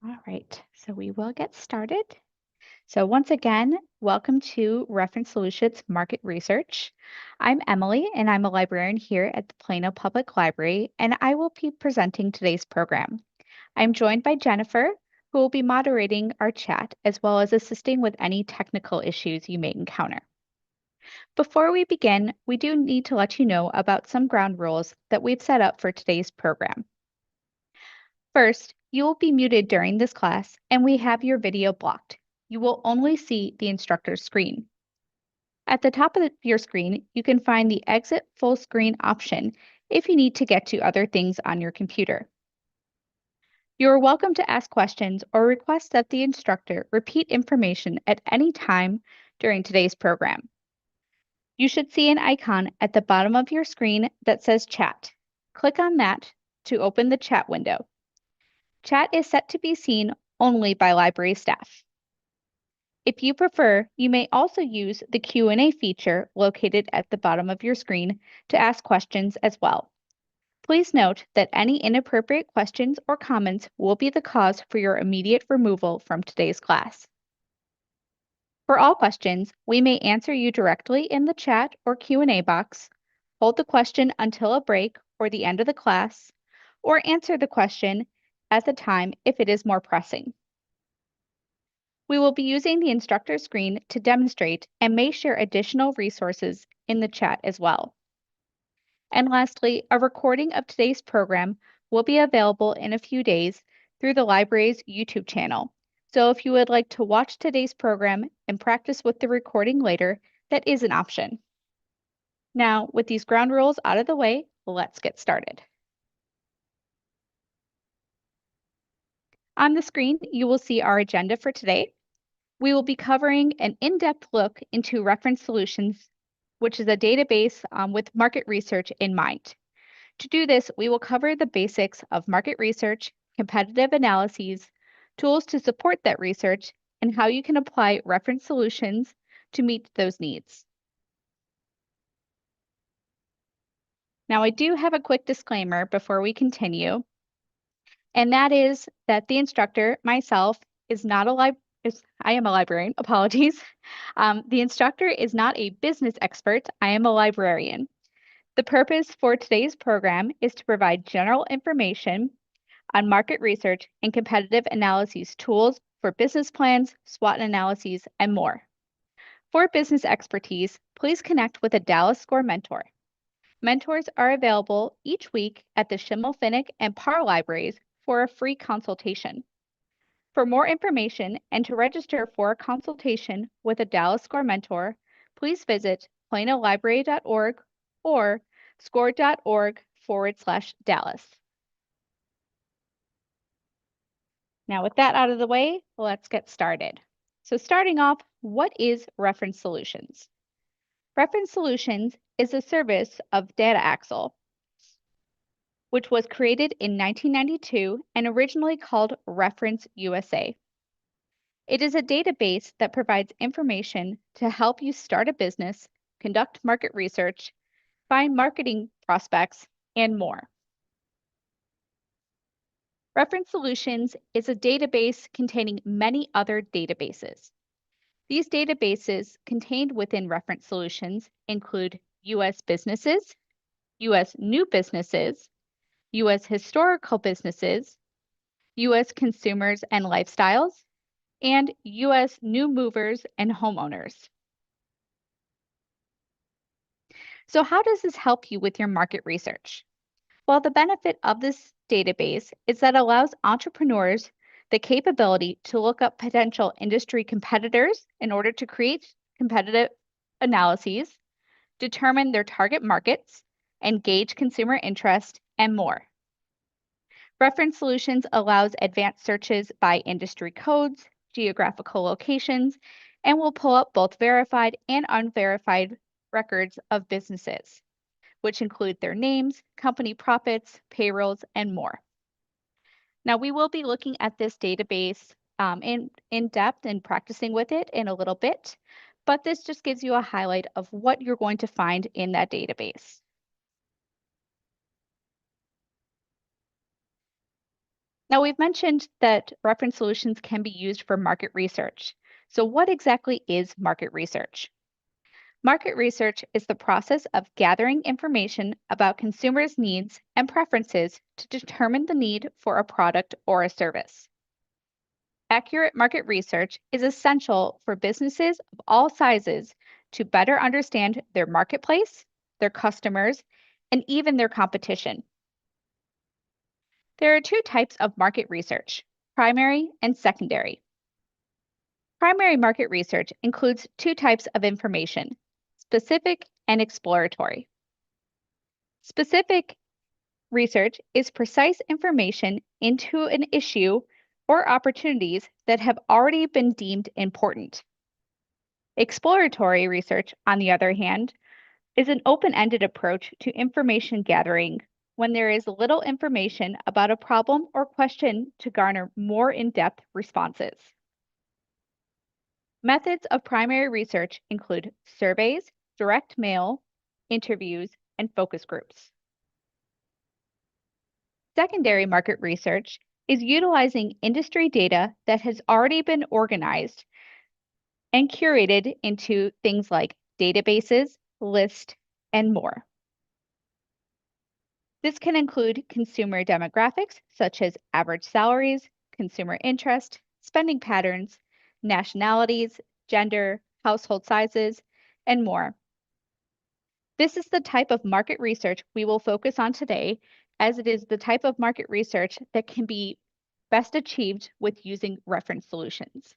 All right, so we will get started. So once again, welcome to Reference Solutions Market Research. I'm Emily, and I'm a librarian here at the Plano Public Library, and I will be presenting today's program. I'm joined by Jennifer, who will be moderating our chat as well as assisting with any technical issues you may encounter. Before we begin, we do need to let you know about some ground rules that we've set up for today's program. First, you will be muted during this class and we have your video blocked. You will only see the instructor's screen. At the top of your screen, you can find the Exit Full Screen option if you need to get to other things on your computer. You are welcome to ask questions or request that the instructor repeat information at any time during today's program. You should see an icon at the bottom of your screen that says Chat. Click on that to open the chat window. Chat is set to be seen only by library staff. If you prefer, you may also use the Q&A feature located at the bottom of your screen to ask questions as well. Please note that any inappropriate questions or comments will be the cause for your immediate removal from today's class. For all questions, we may answer you directly in the chat or Q&A box, hold the question until a break or the end of the class, or answer the question at the time if it is more pressing. We will be using the instructor screen to demonstrate and may share additional resources in the chat as well. And lastly, a recording of today's program will be available in a few days through the library's YouTube channel. So if you would like to watch today's program and practice with the recording later, that is an option. Now, with these ground rules out of the way, let's get started. On the screen, you will see our agenda for today. We will be covering an in-depth look into Reference Solutions, which is a database with market research in mind. To do this, we will cover the basics of market research, competitive analyses, tools to support that research, and how you can apply reference solutions to meet those needs. Now, I do have a quick disclaimer before we continue, and that is that the instructor, myself, is not a I am a librarian, apologies. The instructor is not a business expert. I am a librarian. The purpose for today's program is to provide general information on market research and competitive analyses tools for business plans, SWOT analyses, and more. For business expertise, please connect with a Dallas Score mentor. Mentors are available each week at the Schimmelfinnig and Parr libraries for a free consultation. For more information and to register for a consultation with a Dallas Score mentor, please visit planolibrary.org or score.org/Dallas. Now, with that out of the way, let's get started. So starting off, what is Reference Solutions? Reference Solutions is a service of DataAxle, which was created in 1992 and originally called Reference USA. It is a database that provides information to help you start a business, conduct market research, find marketing prospects, and more. Reference Solutions is a database containing many other databases. These databases contained within Reference Solutions include U.S. businesses, U.S. new businesses, U.S. historical businesses, U.S. consumers and lifestyles, and U.S. new movers and homeowners. So how does this help you with your market research? Well, the benefit of this database is that it allows entrepreneurs the capability to look up potential industry competitors in order to create competitive analyses, determine their target markets, and gauge consumer interest, and more. Reference Solutions allows advanced searches by industry codes, geographical locations, and will pull up both verified and unverified records of businesses, which include their names, company profits, payrolls, and more. Now, we will be looking at this database in depth and practicing with it in a little bit, but this just gives you a highlight of what you're going to find in that database. Now, we've mentioned that reference solutions can be used for market research. So, what exactly is market research? Market research is the process of gathering information about consumers' needs and preferences to determine the need for a product or a service. Accurate market research is essential for businesses of all sizes to better understand their marketplace, their customers, and even their competition. There are two types of market research: primary and secondary. Primary market research includes two types of information: specific and exploratory. Specific research is precise information into an issue or opportunities that have already been deemed important. Exploratory research, on the other hand, is an open ended approach to information gathering when there is little information about a problem or question to garner more in depth responses. Methods of primary research include surveys, direct mail, interviews, and focus groups. Secondary market research is utilizing industry data that has already been organized and curated into things like databases, lists, and more. This can include consumer demographics such as average salaries, consumer interest, spending patterns, nationalities, gender, household sizes, and more. This is the type of market research we will focus on today, as it is the type of market research that can be best achieved with using reference solutions.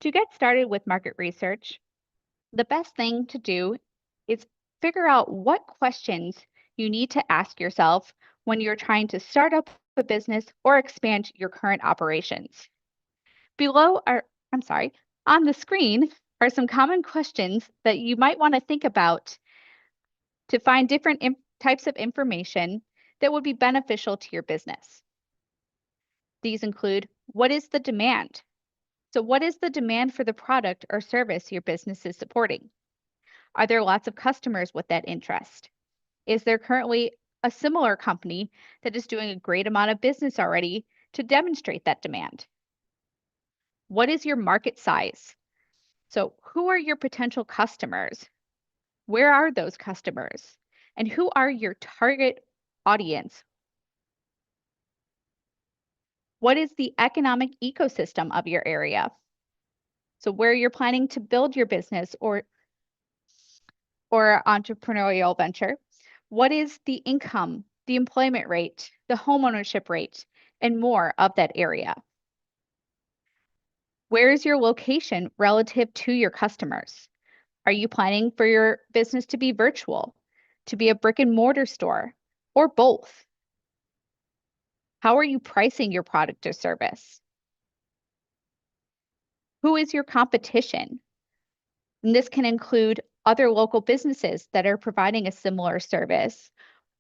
To get started with market research, the best thing to do is figure out what questions you need to ask yourself when you're trying to start up a business or expand your current operations. Below are, I'm sorry, on the screen are some common questions that you might want to think about to find different types of information that would be beneficial to your business. These include: what is the demand? So, what is the demand for the product or service your business is supporting? Are there lots of customers with that interest? Is there currently a similar company that is doing a great amount of business already to demonstrate that demand? What is your market size? So, who are your potential customers? Where are those customers? And who are your target audience? What is the economic ecosystem of your area? So, where you're planning to build your business or entrepreneurial venture. What is the income, the employment rate, the homeownership rate, and more of that area? Where is your location relative to your customers? Are you planning for your business to be virtual, to be a brick and mortar store, or both? How are you pricing your product or service? Who is your competition? And this can include other local businesses that are providing a similar service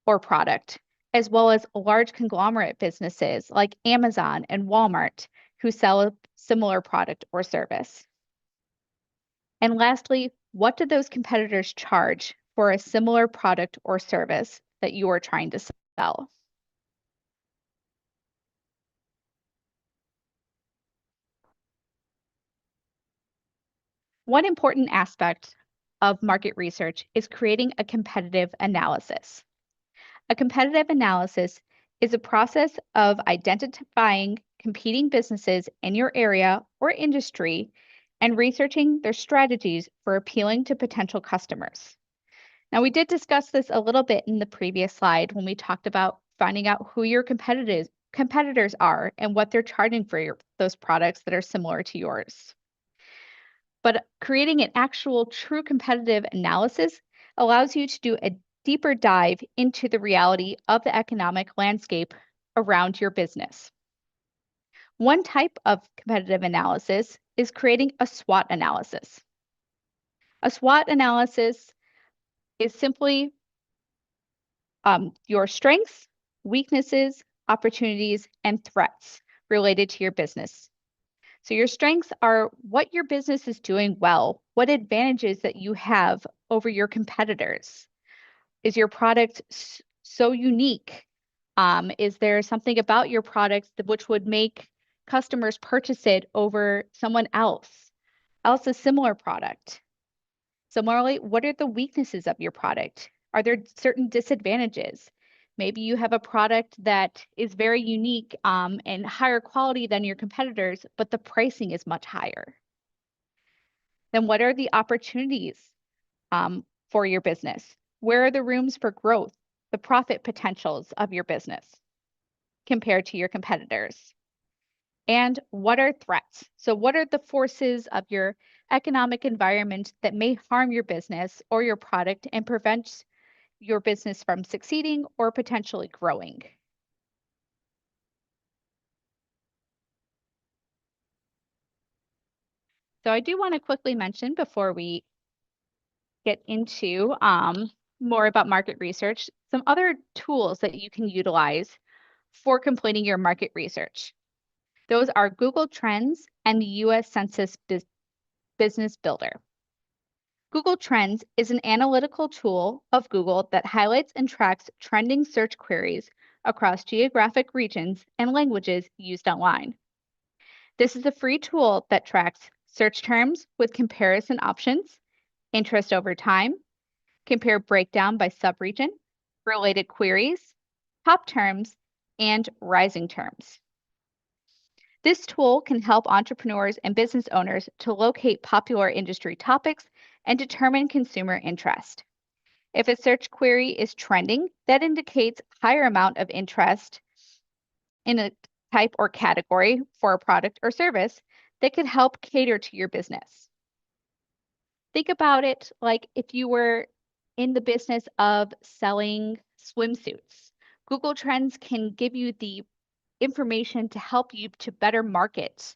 or product, as well as large conglomerate businesses like Amazon and Walmart who sell a similar product or service. And lastly, what do those competitors charge for a similar product or service that you are trying to sell? One important aspect of market research is creating a competitive analysis. A competitive analysis is a process of identifying competing businesses in your area or industry and researching their strategies for appealing to potential customers. Now, we did discuss this a little bit in the previous slide when we talked about finding out who your competitors are and what they're charging for those products that are similar to yours. But creating an actual true competitive analysis allows you to do a deeper dive into the reality of the economic landscape around your business. One type of competitive analysis is creating a SWOT analysis. A SWOT analysis is simply your strengths, weaknesses, opportunities, and threats related to your business. So your strengths are what your business is doing well, what advantages that you have over your competitors. Is your product so unique? Is there something about your product which would make customers purchase it over someone else a similar product? Similarly, what are the weaknesses of your product? Are there certain disadvantages? Maybe you have a product that is very unique and higher quality than your competitors, but the pricing is much higher. Then what are the opportunities for your business? Where are the rooms for growth, the profit potentials of your business compared to your competitors? And what are threats? So, what are the forces of your economic environment that may harm your business or your product and prevent your business from succeeding or potentially growing? So, I do want to quickly mention before we get into more about market research, some other tools that you can utilize for completing your market research. Those are Google Trends and the US Census Business Builder. Google Trends is an analytical tool of Google that highlights and tracks trending search queries across geographic regions and languages used online. This is a free tool that tracks search terms with comparison options, interest over time, compare breakdown by subregion, related queries, top terms, and rising terms. This tool can help entrepreneurs and business owners to locate popular industry topics and determine consumer interest. If a search query is trending, that indicates higher amount of interest in a type or category for a product or service that could help cater to your business. Think about it like if you were in the business of selling swimsuits. Google Trends can give you the information to help you to better market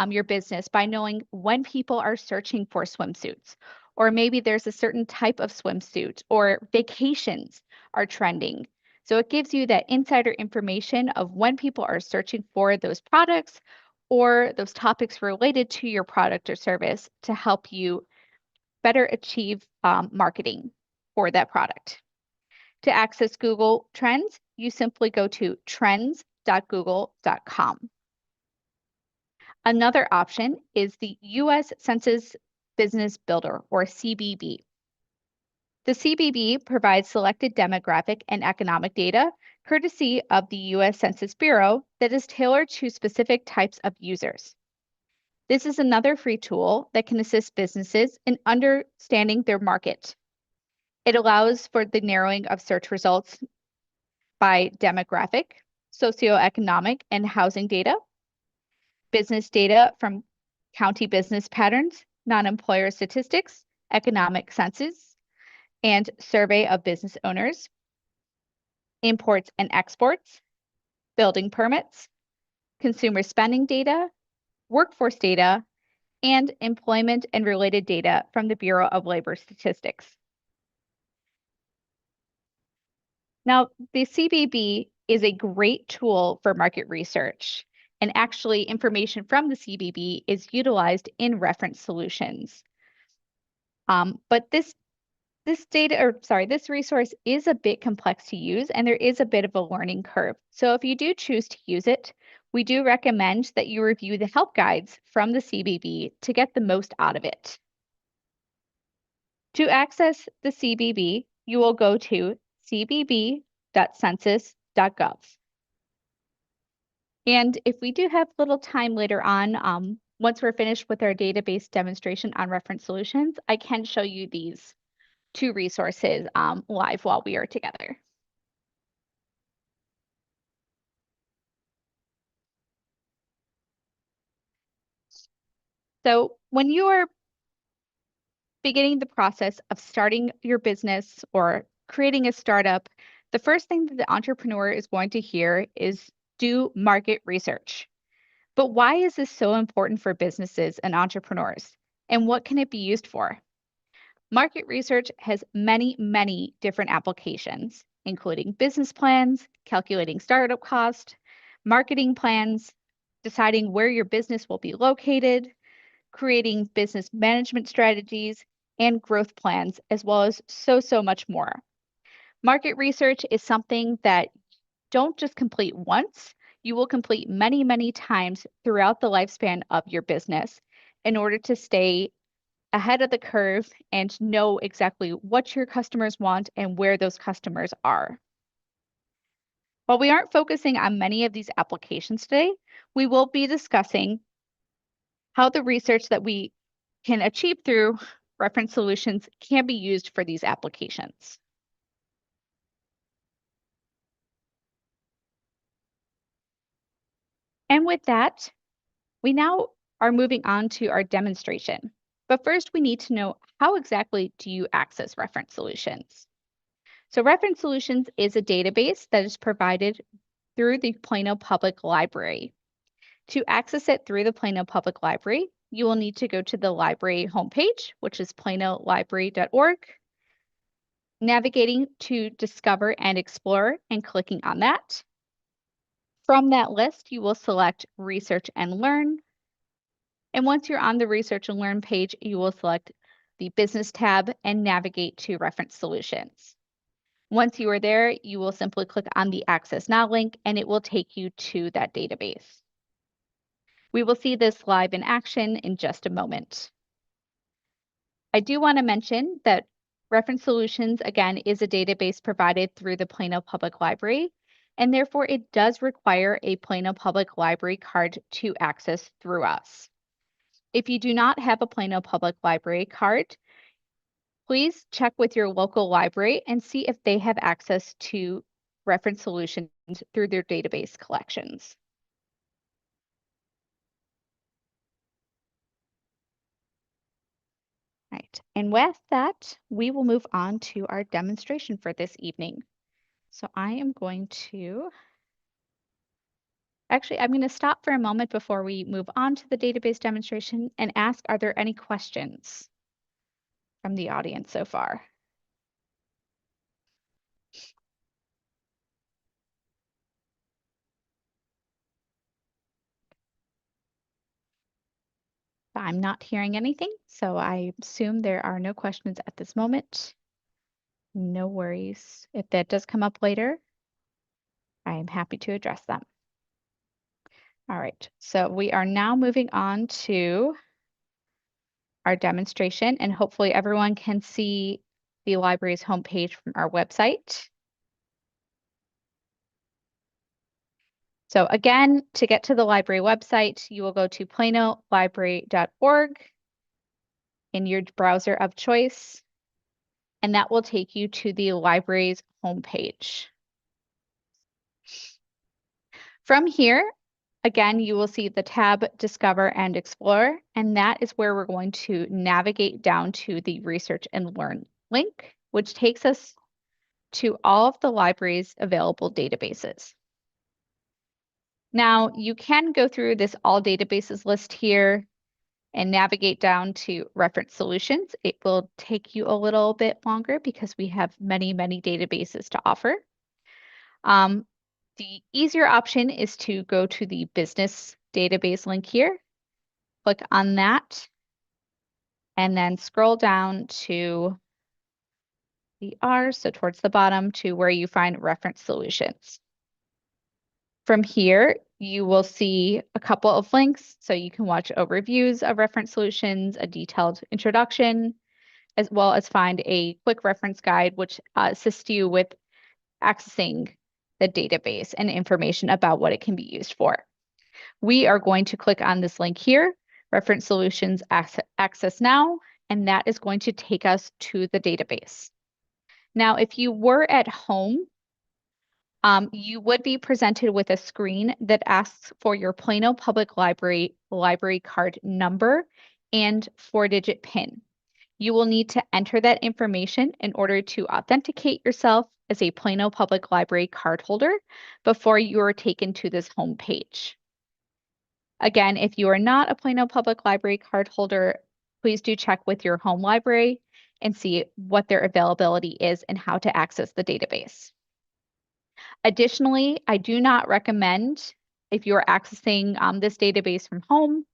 your business by knowing when people are searching for swimsuits. Or maybe there's a certain type of swimsuit or vacations are trending. So it gives you that insider information of when people are searching for those products or those topics related to your product or service to help you better achieve marketing for that product. To access Google Trends, you simply go to trends.google.com. Another option is the US Census Business Builder, or CBB. The CBB provides selected demographic and economic data, courtesy of the US Census Bureau, that is tailored to specific types of users. This is another free tool that can assist businesses in understanding their market. It allows for the narrowing of search results by demographic, socioeconomic, and housing data, business data from county business patterns, non-employer statistics, economic census, and survey of business owners, imports and exports, building permits, consumer spending data, workforce data, and employment and related data from the Bureau of Labor Statistics. Now, the CBB is a great tool for market research, and actually information from the CBB is utilized in reference solutions. But this resource is a bit complex to use, and there is a bit of a learning curve. So if you do choose to use it, we do recommend that you review the help guides from the CBB to get the most out of it. To access the CBB, you will go to cbb.census.gov. And if we do have little time later on, once we're finished with our database demonstration on reference solutions, I can show you these two resources live while we are together. So when you are beginning the process of starting your business or creating a startup, the first thing that the entrepreneur is going to hear is do market research. But why is this so important for businesses and entrepreneurs? And what can it be used for? Market research has many, many different applications, including business plans, calculating startup cost, marketing plans, deciding where your business will be located, creating business management strategies, and growth plans, as well as so much more. Market research is something that don't just complete once, you will complete many times throughout the lifespan of your business in order to stay ahead of the curve and know exactly what your customers want and where those customers are. While we aren't focusing on many of these applications today, we will be discussing how the research that we can achieve through reference solutions can be used for these applications. And with that, we now are moving on to our demonstration. But first, we need to know how exactly do you access reference solutions? So Reference Solutions is a database that is provided through the Plano Public Library. To access it through the Plano Public Library, you will need to go to the library homepage, which is planolibrary.org, navigating to Discover and Explore and clicking on that. From that list, you will select Research and Learn. And once you're on the Research and Learn page, you will select the Business tab and navigate to Reference Solutions. Once you are there, you will simply click on the Access Now link and it will take you to that database. We will see this live in action in just a moment. I do want to mention that Reference Solutions, again, is a database provided through the Plano Public Library, and therefore it does require a Plano Public Library card to access through us. If you do not have a Plano Public Library card, please check with your local library and see if they have access to Reference Solutions through their database collections. Right, and with that, we will move on to our demonstration for this evening. So I am going to, actually, I'm going to stop for a moment before we move on to the database demonstration and ask, are there any questions from the audience so far? I'm not hearing anything, so I assume there are no questions at this moment. No worries. If that does come up later, I am happy to address them. All right, so we are now moving on to our demonstration, and hopefully everyone can see the library's homepage from our website. So again, to get to the library website, you will go to planolibrary.org in your browser of choice, and that will take you to the library's homepage. From here, again, you will see the tab Discover and Explore, and that is where we're going to navigate down to the Research and Learn link, which takes us to all of the library's available databases. Now, you can go through this all databases list here and navigate down to reference solutions. It will take you a little bit longer because we have many databases to offer. The easier option is to go to the business database link here, click on that, and then scroll down to the R, so towards the bottom to where you find reference solutions. From here, you will see a couple of links, so you can watch overviews of reference solutions, a detailed introduction, as well as find a quick reference guide, which assists you with accessing the database and information about what it can be used for. We are going to click on this link here, Reference Solutions Access Now, and that is going to take us to the database. Now, if you were at home, you would be presented with a screen that asks for your Plano Public Library card number and 4-digit PIN. You will need to enter that information in order to authenticate yourself as a Plano Public Library cardholder before you are taken to this home page. Again, if you are not a Plano Public Library cardholder, please do check with your home library and see what their availability is and how to access the database. Additionally, I do not recommend if you're accessing this database from home,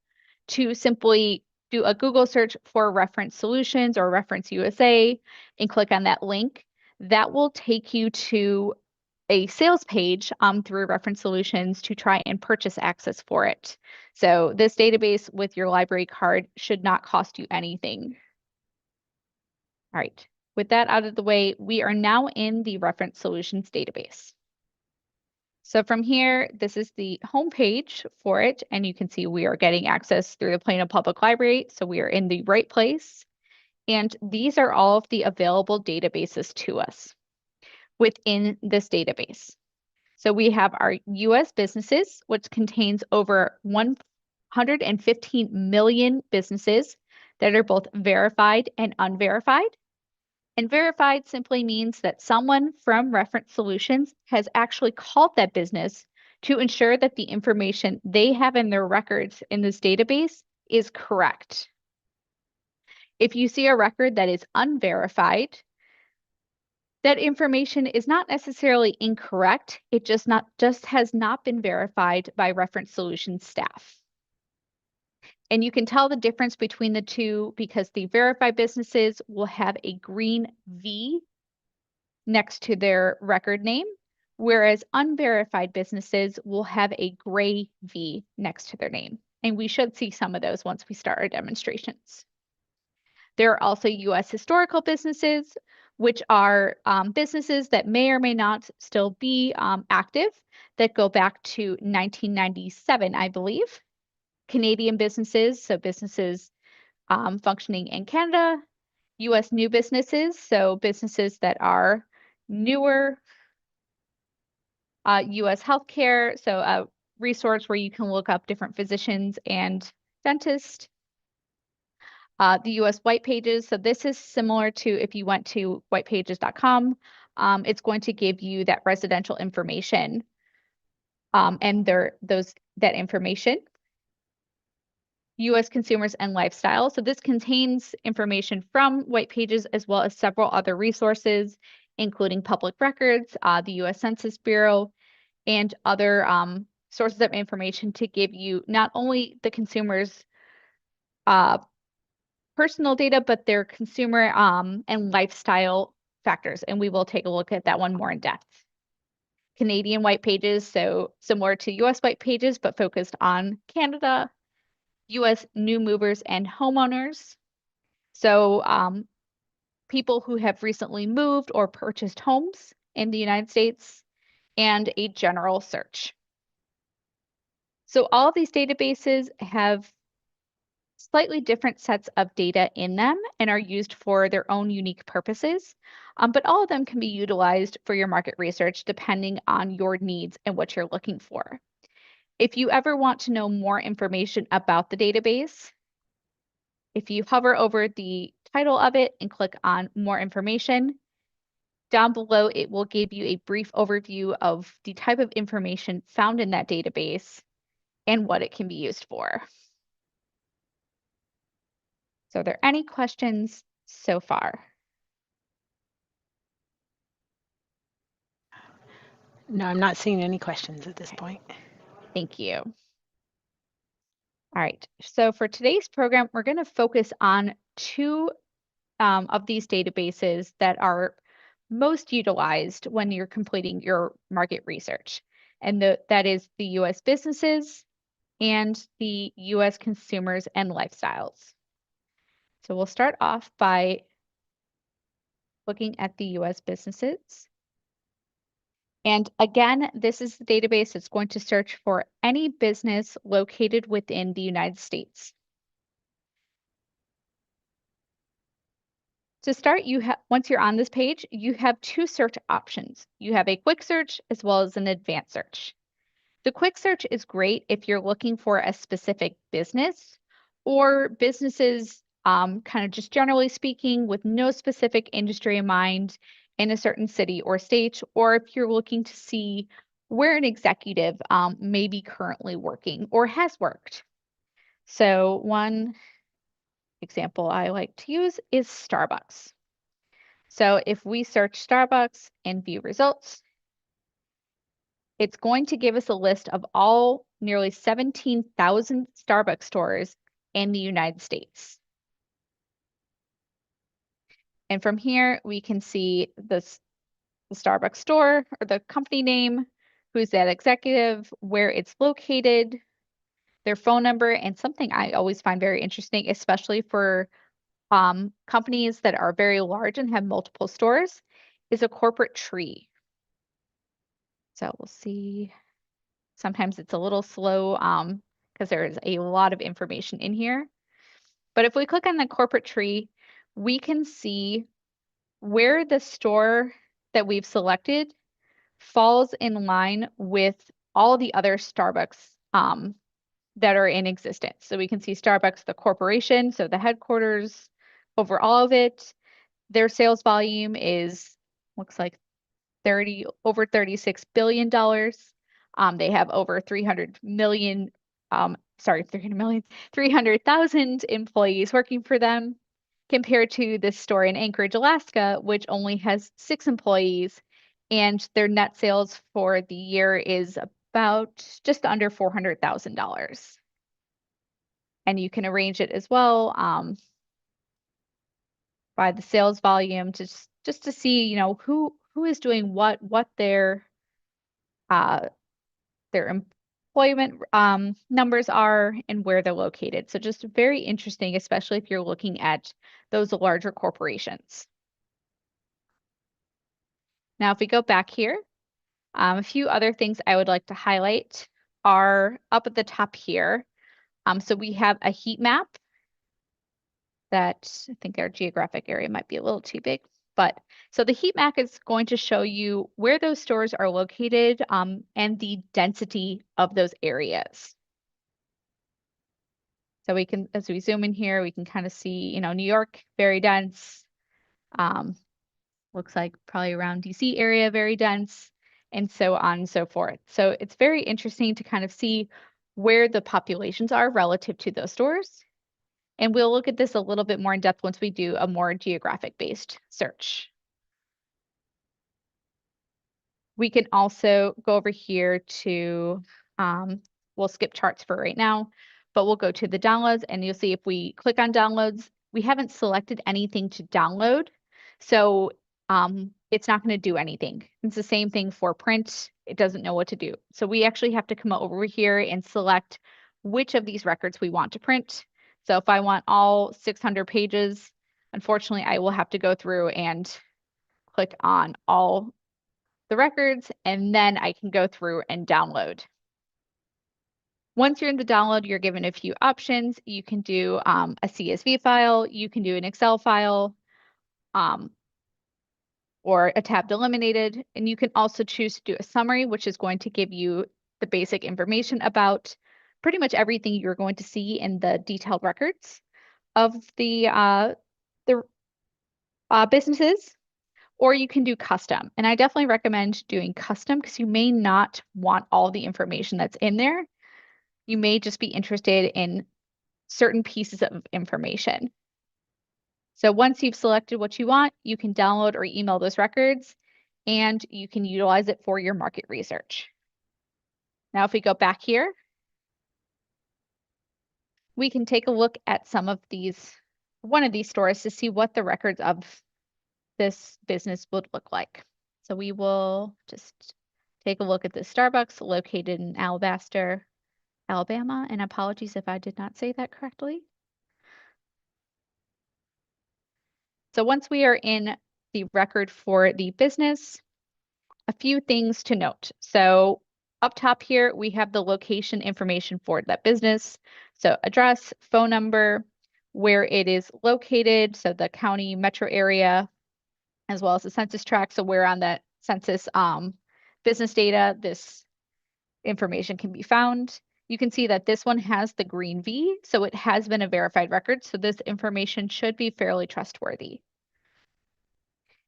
to simply do a Google search for reference solutions or reference USA and click on that link. That will take you to a sales page through Reference Solutions to try and purchase access for it. So this database with your library card should not cost you anything. All right, with that out of the way, we are now in the Reference Solutions database. So from here, this is the home page for it, and you can see we are getting access through the Plano Public Library, so we are in the right place. And these are all of the available databases to us within this database. So we have our US businesses, which contains over 115 million businesses that are both verified and unverified. And verified simply means that someone from Reference Solutions has actually called that business to ensure that the information they have in their records in this database is correct. If you see a record that is unverified, that information is not necessarily incorrect. It just has not been verified by Reference Solutions staff. And you can tell the difference between the two because the verified businesses will have a green V next to their record name, whereas unverified businesses will have a gray V next to their name. And we should see some of those once we start our demonstrations. There are also US historical businesses, which are businesses that may or may not still be active that go back to 1997, I believe. Canadian businesses, so businesses functioning in Canada. US new businesses, so businesses that are newer. US healthcare, so a resource where you can look up different physicians and dentists. The US white pages, so this is similar to if you went to whitepages.com, it's going to give you that residential information and that information. US consumers and lifestyle. So this contains information from white pages as well as several other resources, including public records, the US Census Bureau, and other sources of information to give you not only the consumer's personal data, but their consumer and lifestyle factors. And we will take a look at that one more in depth. Canadian white pages, so similar to US white pages, but focused on Canada, US new movers and homeowners. So people who have recently moved or purchased homes in the United States, and a general search. So all of these databases have slightly different sets of data in them and are used for their own unique purposes, but all of them can be utilized for your market research depending on your needs and what you're looking for. If you ever want to know more information about the database, if you hover over the title of it and click on more information, down below it will give you a brief overview of the type of information found in that database and what it can be used for. So are there any questions so far? No, I'm not seeing any questions at this point. Thank you. All right, so for today's program, we're going to focus on two of these databases that are most utilized when you're completing your market research. And that is the US businesses and the US consumers and lifestyles. So we'll start off by looking at the US businesses. And again, this is the database that's going to search for any business located within the United States. To start, once you're on this page, you have two search options. You have a quick search as well as an advanced search. The quick search is great if you're looking for a specific business or businesses, kind of just generally speaking, with no specific industry in mind in a certain city or state, or if you're looking to see where an executive may be currently working or has worked. So one example I like to use is Starbucks. So if we search Starbucks and view results, it's going to give us a list of all nearly 17,000 Starbucks stores in the United States. And from here, we can see the Starbucks store or the company name, who's that executive, where it's located, their phone number, and something I always find very interesting, especially for companies that are very large and have multiple stores, is a corporate tree. So we'll see. Sometimes it's a little slow because there is a lot of information in here. But if we click on the corporate tree, we can see where the store that we've selected falls in line with all the other Starbucks that are in existence. So we can see Starbucks, the corporation, so the headquarters over all of it. Their sales volume is, looks like over $36 billion. They have over 300 million, 300 million, 300,000 employees working for them, compared to this store in Anchorage, Alaska, which only has 6 employees, and their net sales for the year is about just under $400,000. And you can arrange it as well by the sales volume to just to see, who is doing what uh, their employment numbers are and where they're located. So just very interesting, especially if you're looking at those larger corporations. Now, if we go back here, a few other things I would like to highlight are up at the top here. So we have a heat map that I think our geographic area might be a little too big. But so the heat map is going to show you where those stores are located and the density of those areas. So we can, as we zoom in here, we can kind of see, New York, very dense. Um, looks like probably around DC area, very dense, and so on and so forth. So it's very interesting to kind of see where the populations are relative to those stores. And we'll look at this a little bit more in depth once we do a more geographic based search. We can also go over here to, we'll skip charts for right now, but we'll go to the downloads and you'll see if we click on downloads, we haven't selected anything to download. So it's not going to do anything. It's the same thing for print. It doesn't know what to do. So we actually have to come over here and select which of these records we want to print. So if I want all 600 pages, unfortunately, I will have to go through and click on all the records, and then I can go through and download. Once you're in the download, you're given a few options. You can do a CSV file, you can do an Excel file, or a tab delimited, and you can also choose to do a summary, which is going to give you the basic information about pretty much everything you're going to see in the detailed records of the businesses. Or you can do custom. And I definitely recommend doing custom because you may not want all the information that's in there. You may just be interested in certain pieces of information. So once you've selected what you want, you can download or email those records and you can utilize it for your market research. Now, if we go back here, we can take a look at one of these stores to see what the records of this business would look like. So we will just take a look at the Starbucks located in Alabaster, Alabama, and apologies if I did not say that correctly. So once we are in the record for the business, a few things to note. So up top here, we have the location information for that business. So address, phone number, where it is located, so the county metro area, as well as the census tract. So where on that census business data this information can be found. You can see that this one has the green V, so it has been a verified record. So this information should be fairly trustworthy.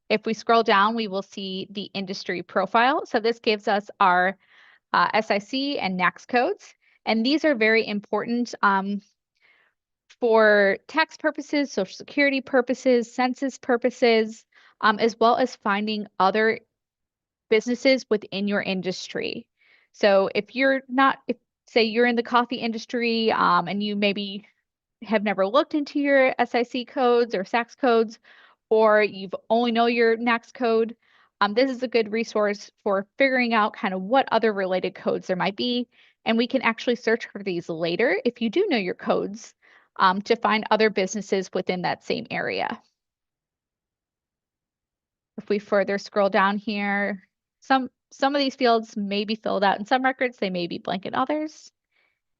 If we scroll down, we will see the industry profile. So this gives us our SIC and NAICS codes. And these are very important for tax purposes, Social Security purposes, census purposes, as well as finding other businesses within your industry. So if you're not, if say you're in the coffee industry, and you maybe have never looked into your SIC codes or SAX codes, or you've only know your NACS code, this is a good resource for figuring out kind of what other related codes there might be. And we can actually search for these later if you do know your codes, to find other businesses within that same area. If we further scroll down here, some of these fields may be filled out in some records, they may be blank in others.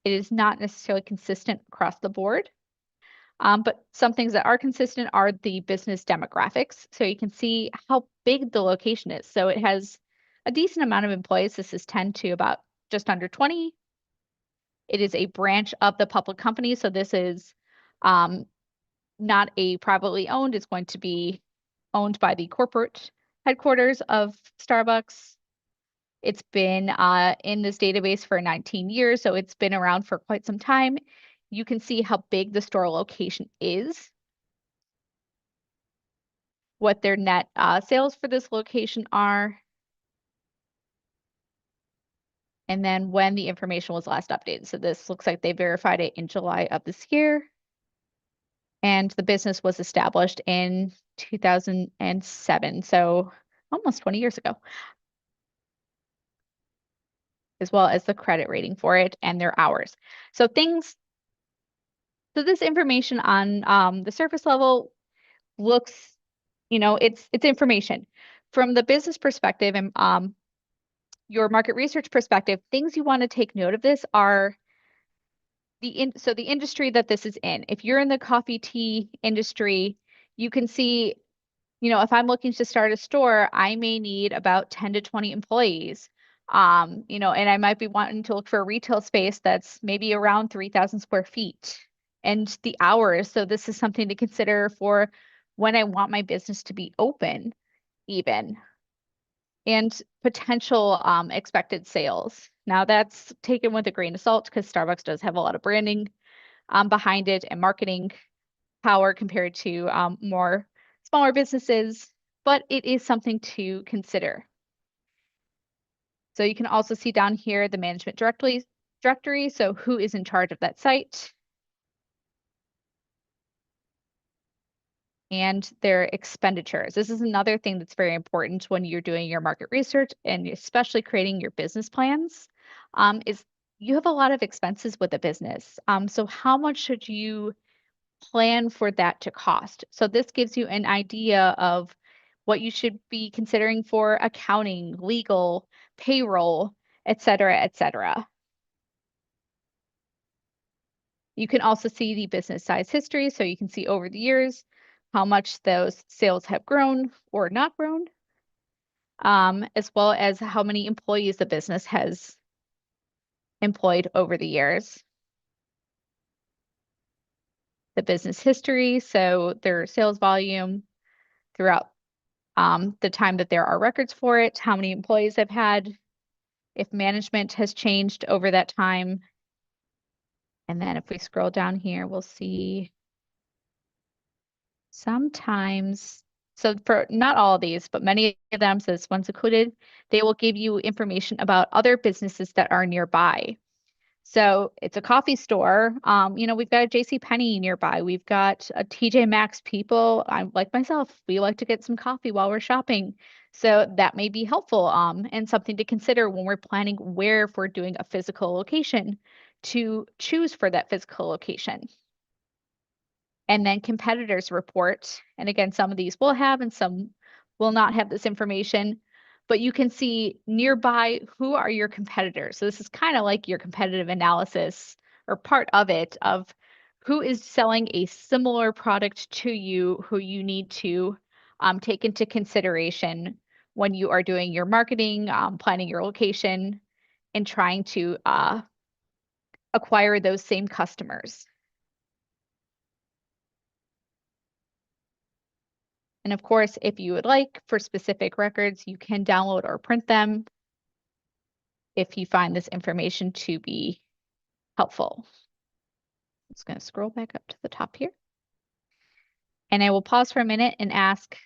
It is not necessarily consistent across the board. But some things that are consistent are the business demographics. So you can see how big the location is. So it has a decent amount of employees. This is 10 to about just under 20. It is a branch of the public company. So this is um, not a privately owned, it's going to be owned by the corporate headquarters of Starbucks. It's been in this database for 19 years, so it's been around for quite some time. You can see how big the store location is, what their net sales for this location are, and then when the information was last updated. So this looks like they verified it in July of this year. And the business was established in 2007, so almost 20 years ago, as well as the credit rating for it and their hours. So so this information on the surface level looks, it's information. From the business perspective and your market research perspective, things you want to take note of this are the industry that this is in. If you're in the coffee tea industry, you can see, if I'm looking to start a store, I may need about 10 to 20 employees. And I might be wanting to look for a retail space that's maybe around 3,000 square feet and the hours. So this is something to consider for when I want my business to be open, even, and potential expected sales. Now that's taken with a grain of salt because Starbucks does have a lot of branding behind it and marketing power compared to more smaller businesses, but it is something to consider. So you can also see down here the management directory, so who is in charge of that site, and their expenditures. This is another thing that's very important when you're doing your market research and especially creating your business plans, is you have a lot of expenses with a business. So how much should you plan for that to cost? So this gives you an idea of what you should be considering for accounting, legal, payroll, et cetera, et cetera. You can also see the business size history. So you can see over the years how much those sales have grown or not grown, as well as how many employees the business has employed over the years. The business history, so their sales volume throughout the time that there are records for it, how many employees they've had, if management has changed over that time. And then if we scroll down here, we'll see sometimes, so for not all of these, but many of them, so this one's included, they will give you information about other businesses that are nearby. So it's a coffee store. We've got a J.C. Penney nearby. We've got a TJ Maxx. People, I like myself, we like to get some coffee while we're shopping. So that may be helpful, and something to consider when we're planning where, if we're doing a physical location, to choose for that physical location. And then competitors report. And again, some of these will have and some will not have this information, but you can see nearby who are your competitors. So this is kind of like your competitive analysis or part of it, of who is selling a similar product to you, who you need to take into consideration when you are doing your marketing, planning your location, and trying to acquire those same customers. And of course, if you would like, for specific records, you can download or print them if you find this information to be helpful. I'm just going to scroll back up to the top here. And I will pause for a minute and ask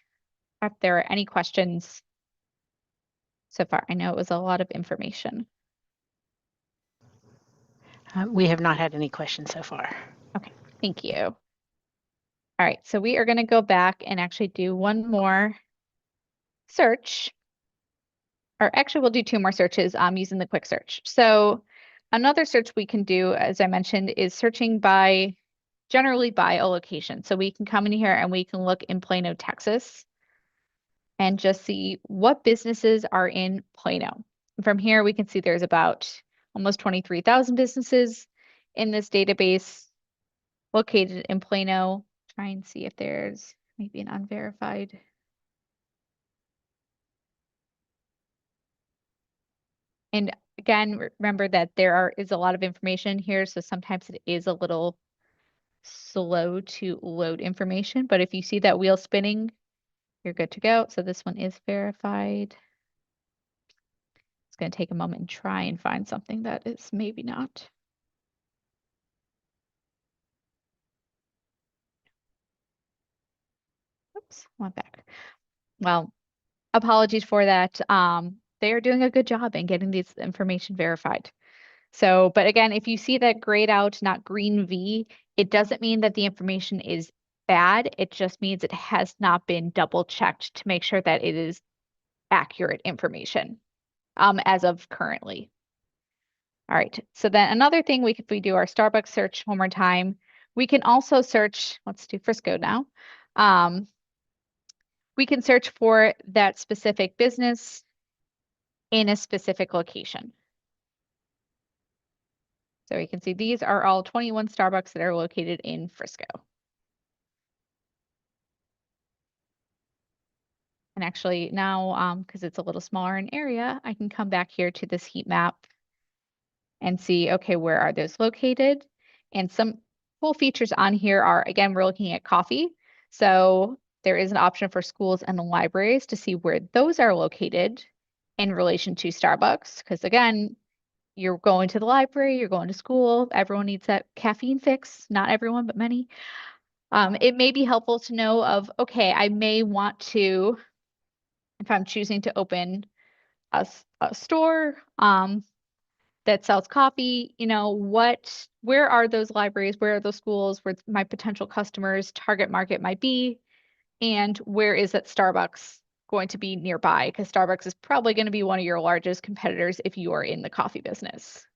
if there are any questions so far. I know it was a lot of information. We have not had any questions so far. Okay, thank you. All right, so we are going to go back and actually do one more search, or actually we'll do two more searches using the quick search. So another search we can do, as I mentioned, is searching by generally by a location. So we can come in here and we can look in Plano, Texas, and just see what businesses are in Plano. From here, we can see there's about almost 23,000 businesses in this database located in Plano. Try and see if there's maybe an unverified. And again, remember that is a lot of information here, so sometimes it is a little slow to load information. But if you see that wheel spinning, you're good to go. So this one is verified. It's going to take a moment and try and find something that is maybe not. Oops, went back. Well, apologies for that. They are doing a good job in getting this information verified. So, but again, if you see that grayed out, not green V, it doesn't mean that the information is bad. It just means it has not been double checked to make sure that it is accurate information as of currently. All right. So then another thing if we do our Starbucks search one more time, we can also search, let's do Frisco now. We can search for that specific business in a specific location. So you can see these are all 21 Starbucks that are located in Frisco. And actually now, because it's a little smaller in area, I can come back here to this heat map and see, okay, where are those located? And some cool features on here are, again, we're looking at coffee. So there is an option for schools and libraries to see where those are located in relation to Starbucks. Because again, you're going to the library, you're going to school, everyone needs that caffeine fix. Not everyone, but many. It may be helpful to know of, okay, I may want to, if I'm choosing to open a store, that sells coffee, where are those libraries, where are those schools, where my potential customers target market might be, and where is that Starbucks going to be nearby? Because Starbucks is probably going to be one of your largest competitors if you are in the coffee business.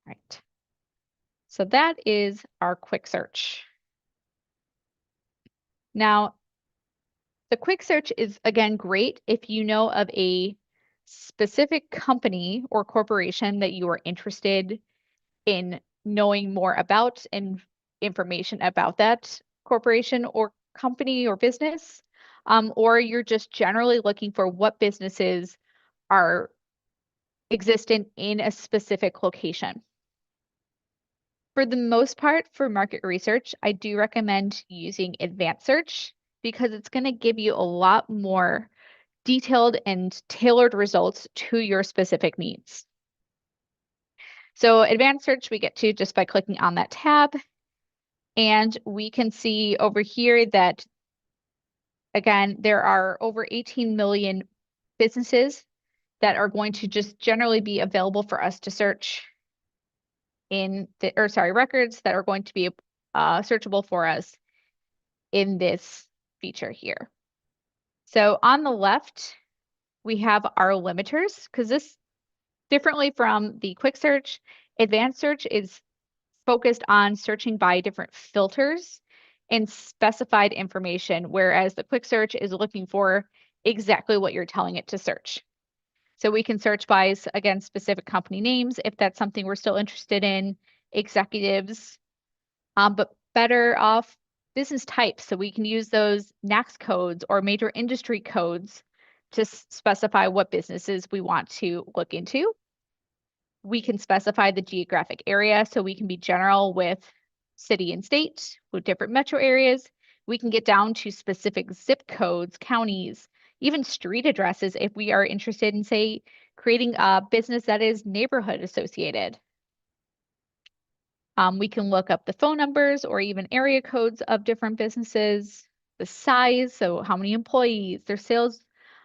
Right. So that is our quick search. Now, the quick search is again great if you know of a specific company or corporation that you are interested in knowing more about and information about that corporation or company or business, or you're just generally looking for what businesses are existent in a specific location. For the most part, for market research, I do recommend using advanced search because it's going to give you a lot more detailed and tailored results to your specific needs. So advanced search we get to just by clicking on that tab. And we can see over here that, again, there are over 18 million businesses that are going to just generally be available for us to search records that are going to be searchable for us in this feature here. So on the left, we have our limiters, because this, differently from the quick search, advanced search is focused on searching by different filters and specified information, whereas the quick search is looking for exactly what you're telling it to search. So we can search by, again, specific company names if that's something we're still interested in, executives, but better off business types. So we can use those NAICS codes or major industry codes to specify what businesses we want to look into. We can specify the geographic area, so we can be general with city and state, with different metro areas. We can get down to specific zip codes, counties, even street addresses if we are interested in, say, creating a business that is neighborhood associated. We can look up the phone numbers or even area codes of different businesses, the size, so how many employees, their sales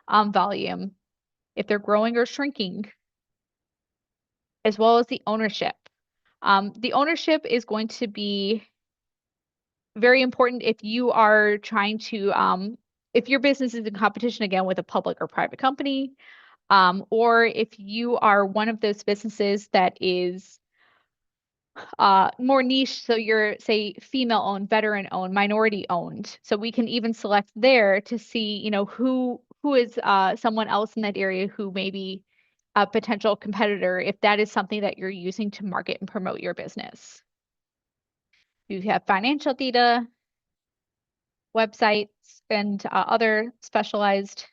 volume, if they're growing or shrinking. as well as the ownership. The ownership is going to be very important if you are trying to, if your business is in competition again with a public or private company, or if you are one of those businesses that is more niche, so you're, say, female owned, veteran owned, minority owned. So we can even select there to see, who is someone else in that area who may be a potential competitor if that is something that you're using to market and promote your business. You have financial data, websites, and other specialized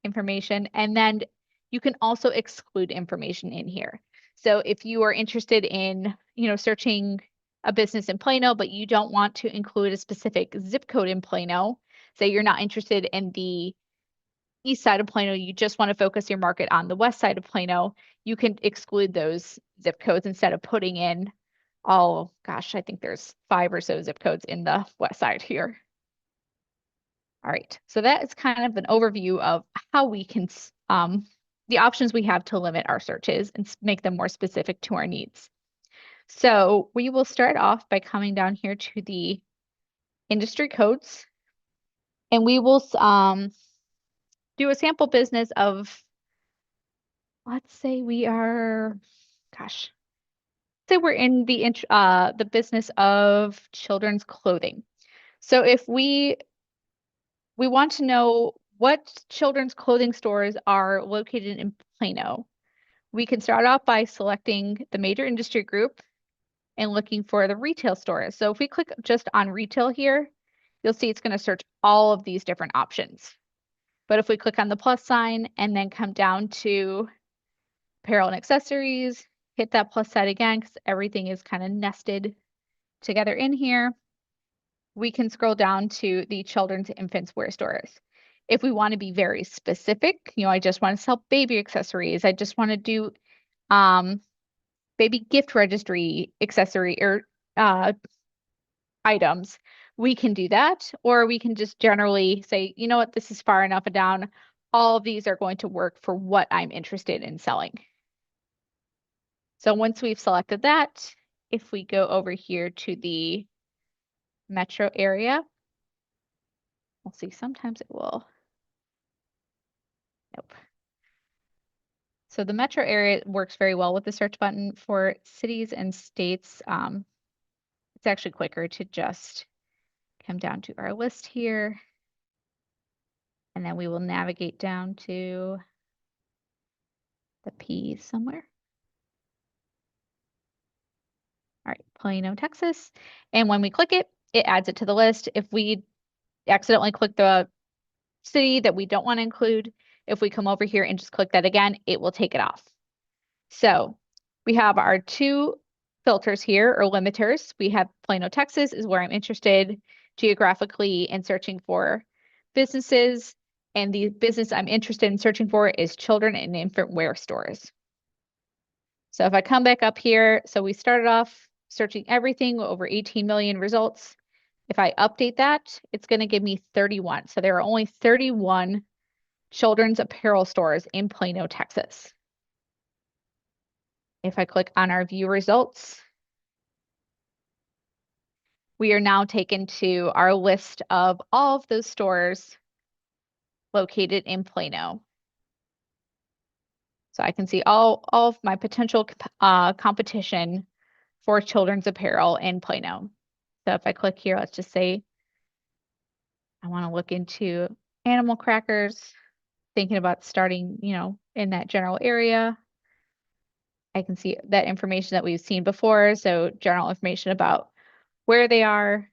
information. And then you can also exclude information in here. So if you are interested in, searching a business in Plano, but you don't want to include a specific zip code in Plano, say you're not interested in the east side of Plano, you just want to focus your market on the west side of Plano, you can exclude those zip codes instead of putting in all, gosh, I think there's 5 or so zip codes in the west side here. All right, so that is kind of an overview of how we can, the options we have to limit our searches and make them more specific to our needs. So we will start off by coming down here to the industry codes, and we will do a sample business of, let's say we are, gosh, say we're in the business of children's clothing. So if we want to know what children's clothing stores are located in Plano, we can start off by selecting the major industry group and looking for the retail stores. So if we click just on retail here, you'll see it's going to search all of these different options. But if we click on the plus sign and then come down to apparel and accessories, hit that plus sign again because everything is kind of nested together in here, we can scroll down to the children's infants wear stores. If we want to be very specific, I just want to sell baby accessories. I just want to do um, baby gift registry accessory or items. We can do that, or we can just generally say, you know what, this is far enough down. All of these are going to work for what I'm interested in selling. So once we've selected that, if we go over here to the metro area, we'll see sometimes it will. Nope. So the metro area works very well with the search button. For cities and states, it's actually quicker to just come down to our list here. And then we will navigate down to the P somewhere. All right, Plano, Texas. And when we click it, it adds it to the list. If we accidentally click the city that we don't want to include, if we come over here and just click that again, it will take it off. So we have our 2 filters here, or limiters. We have Plano, Texas is where I'm interested geographically in searching for businesses. And the business I'm interested in searching for is children and infant wear stores. So if I come back up here, so we started off searching everything, over 18 million results. If I update that, it's going to give me 31. So there are only 31 children's apparel stores in Plano, Texas. If I click on our view results, we are now taken to our list of all of those stores located in Plano. So I can see all of my potential competition for children's apparel in Plano. So if I click here, let's just say I want to look into animal crackers, thinking about starting, in that general area. I can see that information that we've seen before. So general information about where they are,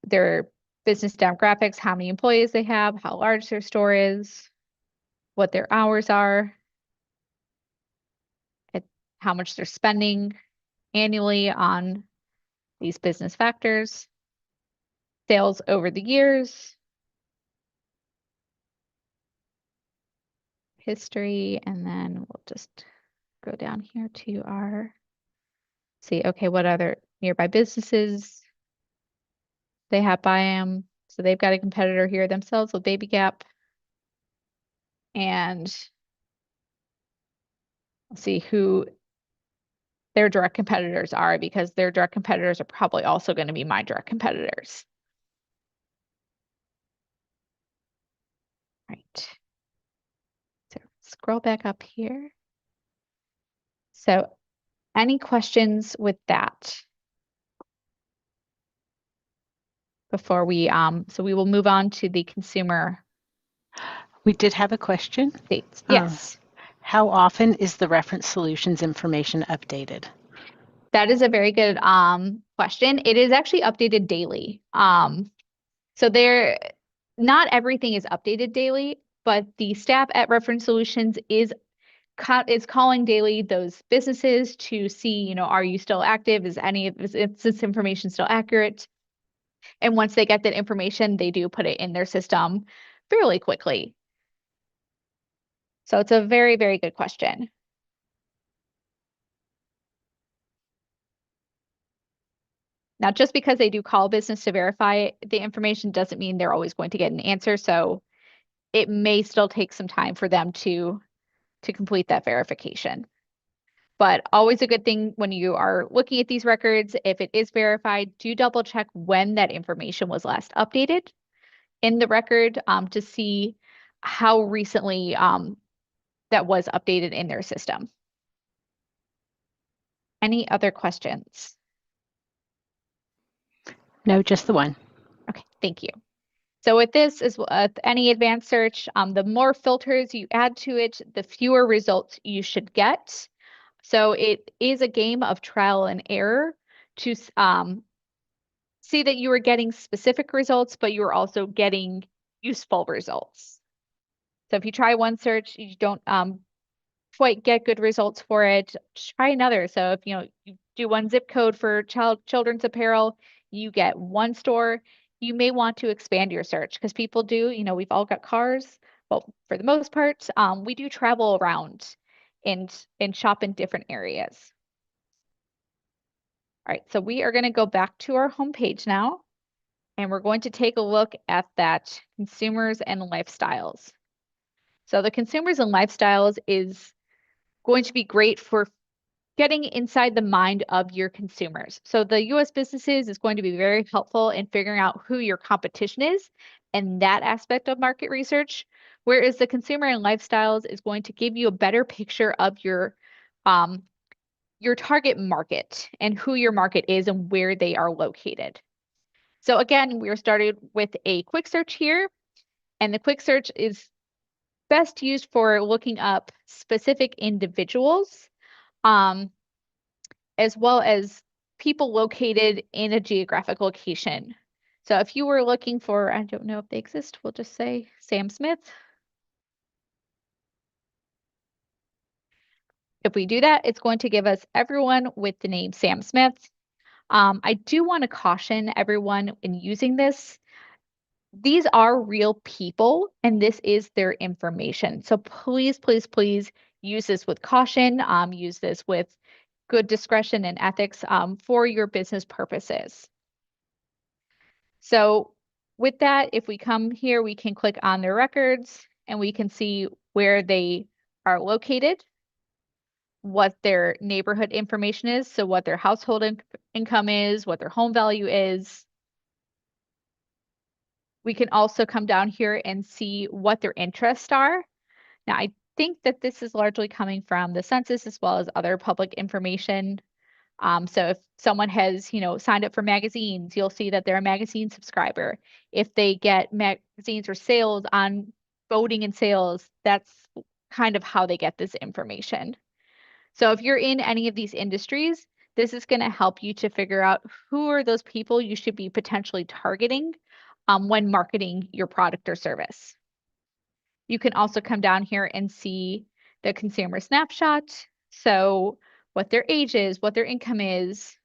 their business demographics, how many employees they have, how large their store is, what their hours are, how much they're spending annually on these business factors, sales over the years, history, and then we'll just go down here to our, see, okay, what other nearby businesses they have by them. So they've got a competitor here themselves with Baby Gap. And Let's see who their direct competitors are because their direct competitors are probably also going to be my direct competitors. Right. So scroll back up here. So any questions with that before so we will move on to the consumer We did have a question. dates. Um, Yes, how often is the reference solutions information updated? that is a very good question. It is actually updated daily. So there, not everything is updated daily, but the staff at Reference Solutions is calling daily those businesses to see, are you still active? Is this information still accurate? And once they get that information, they do put it in their system fairly quickly. So it's a very, very good question. Now, just because they do call business to verify the information doesn't mean they're always going to get an answer. So it may still take some time for them to complete that verification. But always a good thing when you are looking at these records, if it is verified, do double check when that information was last updated in the record to see how recently that was updated in their system. Any other questions? No, just the one. Okay, thank you. So with this, as with any advanced search, the more filters you add to it, the fewer results you should get. So it is a game of trial and error to see that you are getting specific results, but you are also getting useful results. So if you try one search, you don't quite get good results for it, just try another. So if you do one zip code for children's apparel, you get one store. You may want to expand your search because people do, we've all got cars. Well, for the most part, we do travel around and shop in different areas. All right, so we are going to go back to our homepage now, and we're going to take a look at that consumers and lifestyles. So the consumers and lifestyles is going to be great for getting inside the mind of your consumers. So the US businesses is going to be very helpful in figuring out who your competition is and that aspect of market research, whereas the consumer and lifestyles is going to give you a better picture of your target market and who your market is and where they are located. So again, we are started with a quick search here, and the quick search is best used for looking up specific individuals, um, as well as people located in a geographic location. So if you were looking for, I don't know if they exist, we'll just say Sam Smith. If we do that, it's going to give us everyone with the name Sam Smith. I do want to caution everyone in using this. These are real people and this is their information. So please, please, please use this with caution, use this with good discretion and ethics for your business purposes. So with that, if we come here, we can click on their records and we can see where they are located, what their neighborhood information is, so what their household income is, what their home value is. We can also come down here and see what their interests are. Now, I think that this is largely coming from the census as well as other public information. So if someone has, signed up for magazines, you'll see that they're a magazine subscriber. If they get magazines or sales on voting and sales, that's kind of how they get this information. So if you're in any of these industries, this is going to help you to figure out who are those people you should be potentially targeting when marketing your product or service. You can also come down here and see the consumer snapshot. So what their age is, what their income is,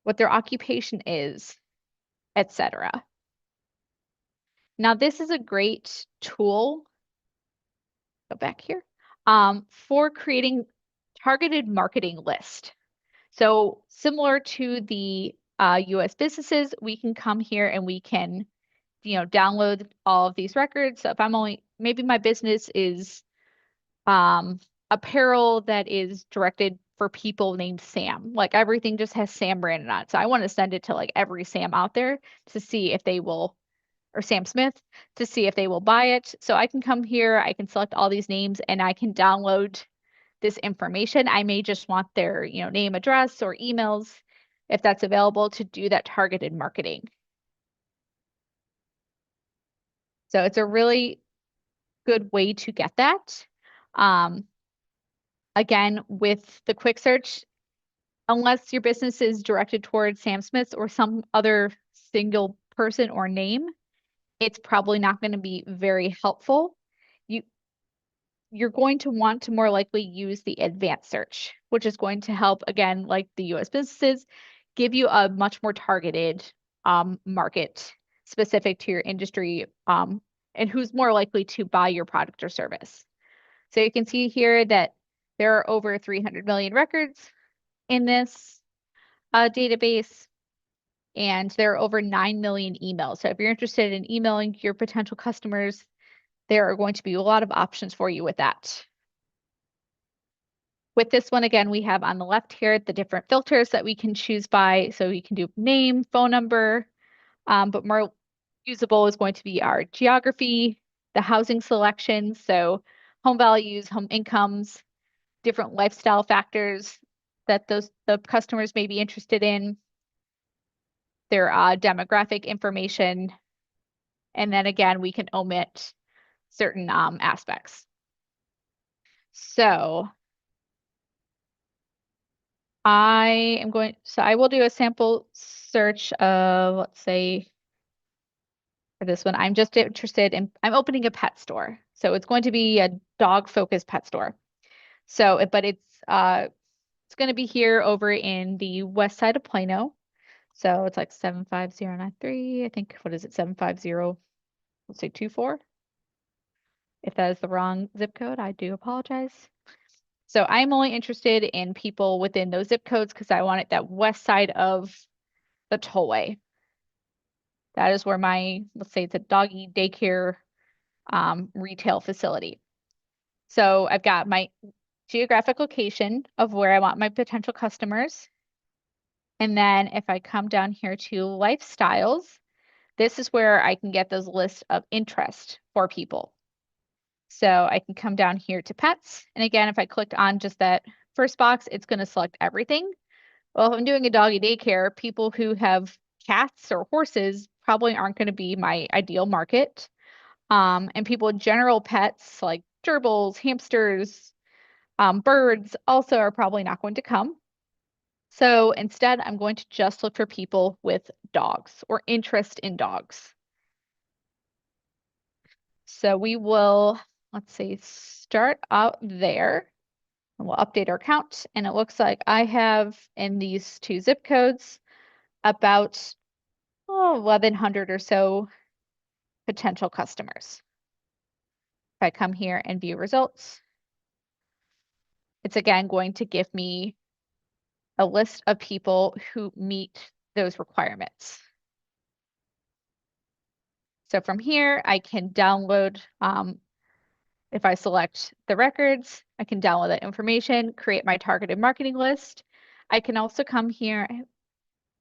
what their occupation is, etc. Now, this is a great tool, go back here, for creating targeted marketing list. So similar to the US businesses, we can come here and we can, download all of these records. So if I'm maybe my business is apparel that is directed for people named Sam. Like everything just has Sam branded on it. So I want to send it to like every Sam out there to see if they will, or Sam Smith, to see if they will buy it. So I can come here, I can select all these names and I can download this information. I may just want their, name, address, or emails if that's available to do that targeted marketing. So it's a really good way to get that. Um, Again, with the quick search, unless your business is directed towards Sam Smith's or some other single person or name, it's probably not going to be very helpful. You you're going to want to more likely use the advanced search, which is going to help, again, like the US businesses, give you a much more targeted market specific to your industry, and who's more likely to buy your product or service. So you can see here that there are over 300 million records in this database, and there are over 9 million emails. So if you're interested in emailing your potential customers, there are going to be a lot of options for you with that. With this one, again, we have on the left here the different filters that we can choose by. So we can do name, phone number, but more usable is going to be our geography, the housing selections, so home values, home incomes, different lifestyle factors that the customers may be interested in, their demographic information, and then again, we can omit certain aspects. So I will do a sample search of, let's say, for this one, I'm just interested in, I'm opening a pet store. So it's going to be a dog-focused pet store. So, but it's going to be here over in the west side of Plano. So it's like 75093. I think, what is it? 750, let's say 24. If that is the wrong zip code, I do apologize. So I'm only interested in people within those zip codes because I want it that west side of the tollway. That is where let's say it's a doggy daycare retail facility. So I've got my geographic location of where I want my potential customers. And then if I come down here to lifestyles, this is where I can get those lists of interest for people. So I can come down here to pets. And again, if I clicked on just that first box, it's going to select everything. Well, if I'm doing a doggy daycare, people who have cats or horses probably aren't going to be my ideal market. And people with general pets like gerbils, hamsters, birds also are probably not going to come. So instead, I'm going to just look for people with dogs or interest in dogs. So we will, let's see, start out there and we'll update our count. And it looks like I have in these two zip codes about 1,100 or so potential customers. If I come here and view results, it's again going to give me a list of people who meet those requirements. So from here, I can download, if I select the records, I can download that information, create my targeted marketing list. I can also come here, I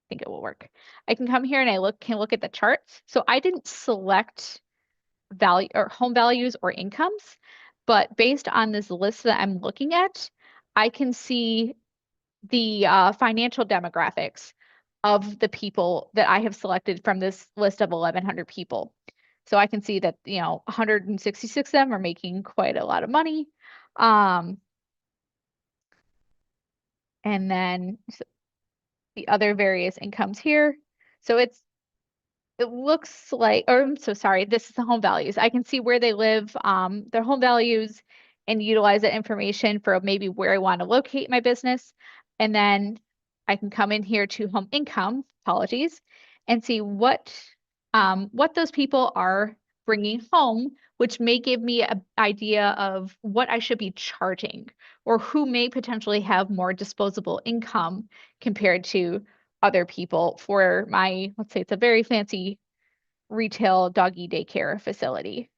think it will work. I can come here and can look at the charts. So I didn't select value or home values or incomes, but based on this list that I'm looking at, I can see the financial demographics of the people that I have selected from this list of 1,100 people. So I can see that, 166 of them are making quite a lot of money. And then the other various incomes here. So it looks like, or I'm so sorry, this is the home values. I can see where they live, their home values, and utilize that information for maybe where I want to locate my business. And then I can come in here to home income, apologies, and see what those people are bringing home, which may give me an idea of what I should be charging or who may potentially have more disposable income compared to other people for my, let's say it's a very fancy retail doggy daycare facility.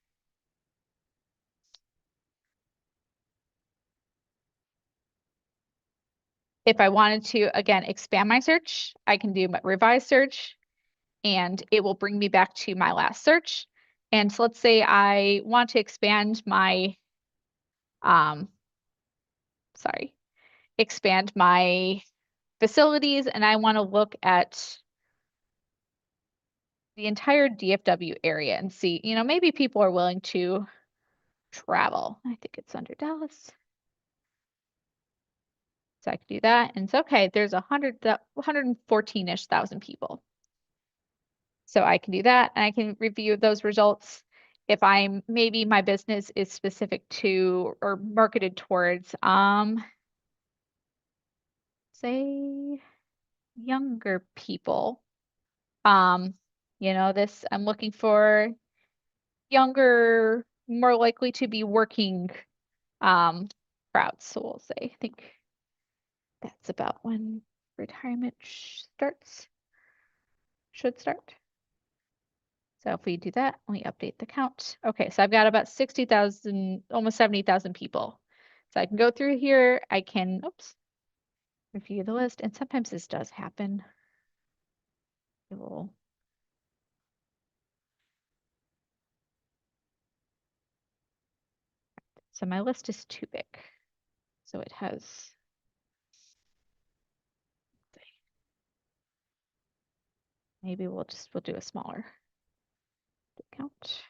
If I wanted to, again, expand my search, I can do my revised search and it will bring me back to my last search. And so let's say I want to expand my, um, sorry, expand my facilities and I want to look at the entire DFW area and see, maybe people are willing to travel. I think it's under Dallas. So I can do that. And it's okay. There's 114-ish thousand people. So I can do that and I can review those results. If maybe my business is specific to or marketed towards, say younger people. Um, I'm looking for younger, more likely to be working um crowds. So we'll say, I think that's about when retirement should start. So if we do that, we update the count. Okay, so I've got about 60,000, almost 70,000 people. So I can go through here, I can, oops, review the list, and sometimes this does happen. It will, so my list is too big. So it has, maybe we'll do a smaller count.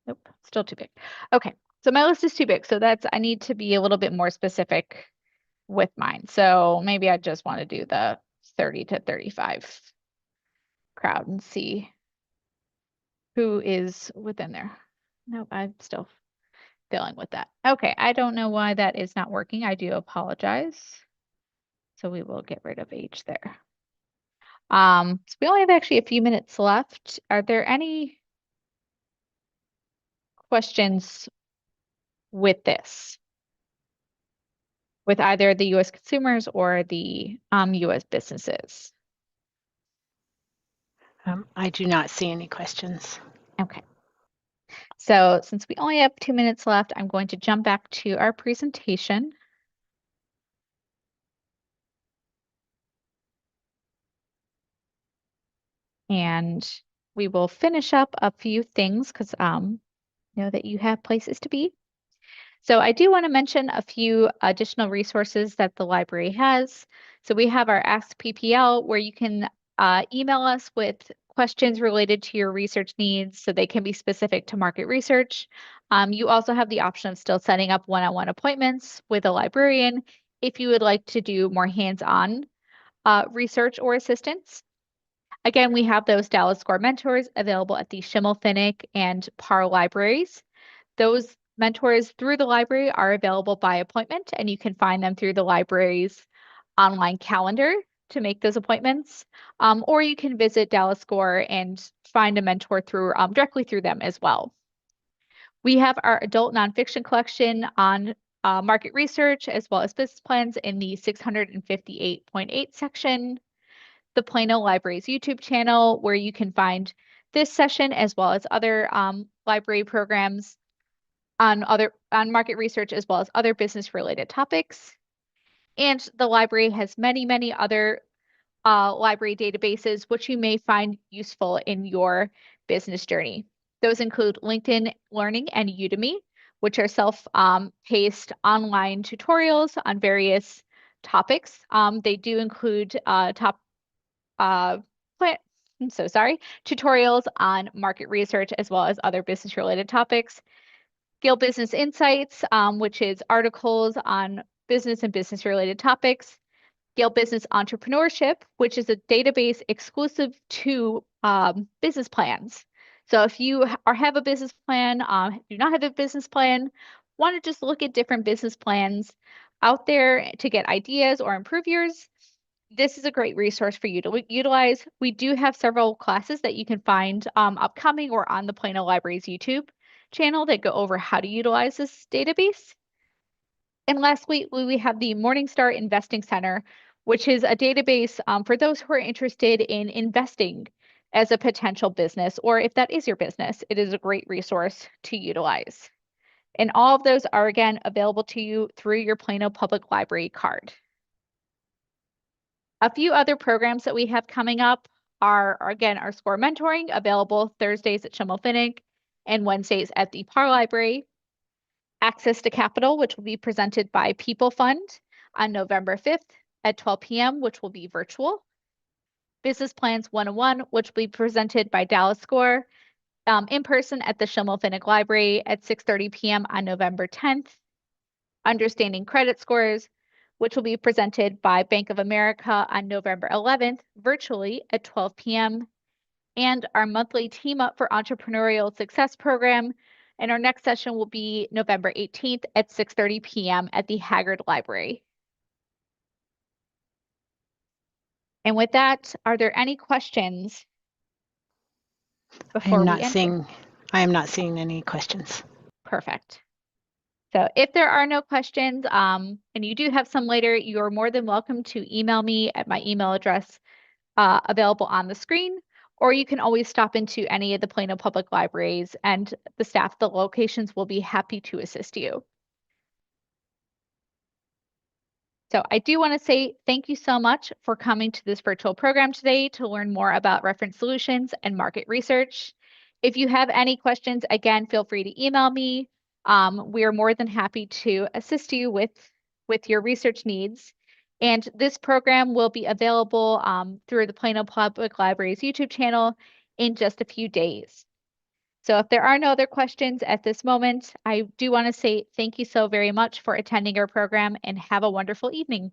Nope, still too big. Okay, so my list is too big. So I need to be a little bit more specific with mine. So maybe I just want to do the 30 to 35 crowd and see who is within there. Nope, I'm still dealing with that. Okay, I don't know why that is not working. I do apologize. So we will get rid of age there. So we only have actually a few minutes left. Are there any questions with this? With either the US consumers or the US businesses? I do not see any questions. Okay. So since we only have 2 minutes left, I'm going to jump back to our presentation. And we will finish up a few things because know that you have places to be. So I do want to mention a few additional resources that the library has. So we have our Ask PPL where you can email us with questions related to your research needs so they can be specific to market research. You also have the option of still setting up one-on-one appointments with a librarian if you would like to do more hands-on research or assistance. Again, we have those Dallas Score mentors available at the Schimmelfinnig and Parr libraries. Those mentors through the library are available by appointment, and you can find them through the library's online calendar to make those appointments. Or you can visit Dallas Score and find a mentor directly through them as well. We have our adult nonfiction collection on market research as well as business plans in the 658.8 section, the Plano Library's YouTube channel, where you can find this session as well as other library programs on market research as well as other business related topics. And the library has many other library databases which you may find useful in your business journey. Those include LinkedIn Learning and Udemy, which are self-paced online tutorials on various topics. They do include uh, I'm so sorry, tutorials on market research as well as other business related topics. Gale Business Insights, which is articles on business and business related topics. Gale Business Entrepreneurship, which is a database exclusive to business plans. So if you have a business plan, do not have a business plan, want to just look at different business plans out there to get ideas or improve yours, this is a great resource for you to utilize. We do have several classes that you can find upcoming or on the Plano Library's YouTube channel that go over how to utilize this database. And lastly, we have the Morningstar Investing Center, which is a database for those who are interested in investing as a potential business, or if that is your business, it is a great resource to utilize. And all of those are, again, available to you through your Plano Public Library card. A few other programs that we have coming up are, again, our SCORE mentoring, available Thursdays at Schimmelfinnig and Wednesdays at the Parr Library. Access to Capital, which will be presented by People Fund on November 5th at 12 p.m., which will be virtual. Business Plans 101, which will be presented by Dallas SCORE in person at the Schimmelfinnig Library at 6:30 p.m. on November 10th. Understanding Credit Scores, which will be presented by Bank of America on November 11th, virtually at 12 p.m. And our monthly Team Up for Entrepreneurial Success program. And our next session will be November 18th at 6:30 p.m. at the Haggard Library. And with that, are there any questions I am before we not end? seeing any questions. Perfect. So if there are no questions, and you do have some later, you're more than welcome to email me at my email address available on the screen, or you can always stop into any of the Plano Public Libraries and the staff at the locations will be happy to assist you. So I do want to say thank you so much for coming to this virtual program today to learn more about reference solutions and market research. If you have any questions, again, feel free to email me. We are more than happy to assist you with your research needs. And this program will be available through the Plano Public Library's YouTube channel in just a few days. So if there are no other questions at this moment, I do want to say thank you so very much for attending our program and have a wonderful evening.